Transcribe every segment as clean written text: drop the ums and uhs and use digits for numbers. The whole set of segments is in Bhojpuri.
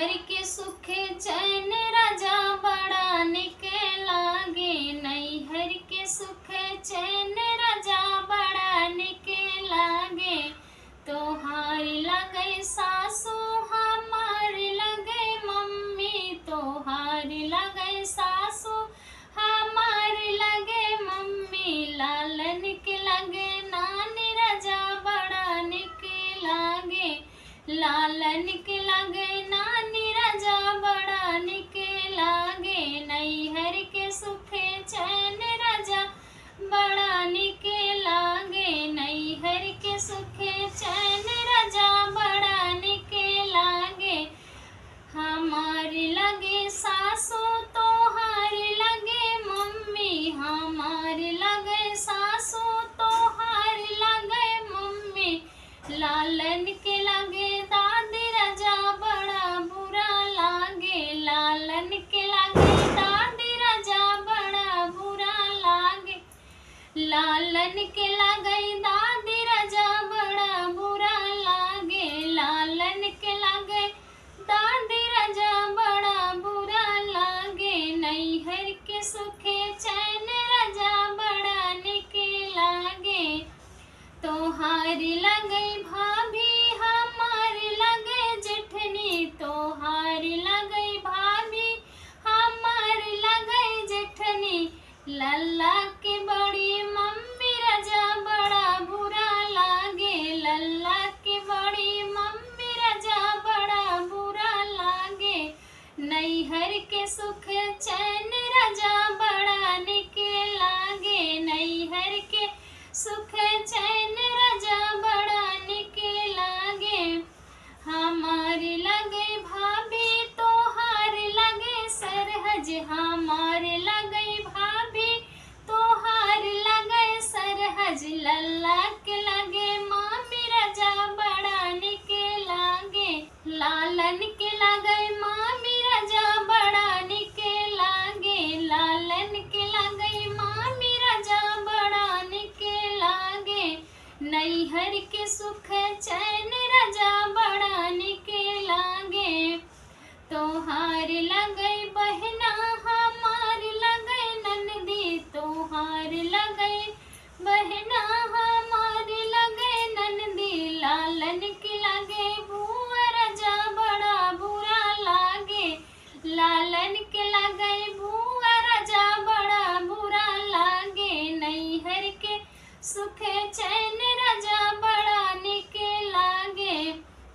हर के सुख चैन राजा बड़ा निक लागे। नैहर के सुख चैन राजा बड़ा निक लागे। तोहार लगे सासू हमार लगे मम्मी, तोहार लगे सासू हमार लगे मम्मी। लालन के लगे नानी राजा बड़ा निक लागे। लालन के लगे नानी राजा बड़ा निक लागे। नैहर के सुख चैन राजा बड़ा निक लागे। नैहर के सुख चैन राजा बड़ा निक लागे। हमार लगे सासू तोहार लगे मम्मी, हमार लगे सासू तोहार लगे मम्मी। लालन के लगे दादी राजा बड़ा बुरा लागे। लालन के लगे दादी राजा बड़ा बुरा लागे। लालन के लगे दादी राजा बड़ा बुरा लागे। लालन के लगे दादी राजा बड़ा बुरा लागे। नैहर के सुख चैन राजा बड़ा निक लागे। तोहार लगे भाभी हमार लगे जेठनी, तोहार लगे भाभी हमार लगे जेठनी। लल्ला के बड़ी मम्मी राजा बड़ा बुरा लागे। लल्ला के बड़ी मम्मी राजा बड़ा बुरा लागे। नैहर के सुख चैन राजा बड़ा निक लागे। नैहर के सुख चैन राजा बड़ा निक लागे। हमार लगे भाभी तोहार लगे सरहज, हमार लगे भाभी तोहार लगे सरहज। लल्ला के लगे मामी राजा बड़ा निक लागे। लालन के लगे मामी राजा बड़ा निक लागे। लालन के लगे मामी राजा बड़ा निक लागे। नैहर के सुख चैन राजा बड़ा निक लागे। तोहार लगे बहना हमार लगे ननदी, तोहार लगे बहना हमार लगे ननदी। लालन के लगे बुआ राजा बड़ा बुरा लागे। लालन के लगे बुआ राजा बड़ा बुरा लागे। नैहर के सुख चैन राजा बड़ा निक लागे।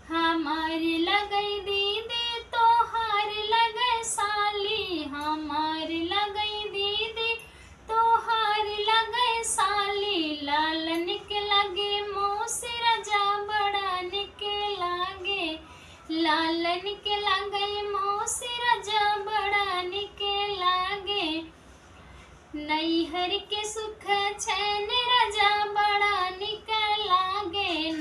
हमार लगे दीदी तोहार लगे साली, हमार लगे दीदी तोहार लगे साली। लालन के लगे मौसी राजा बड़ा निक लागे। लालन के लगे मौसी राजा बड़ा निक लागे। नैहर के सुख चैन राजा बड़ा निक लागे।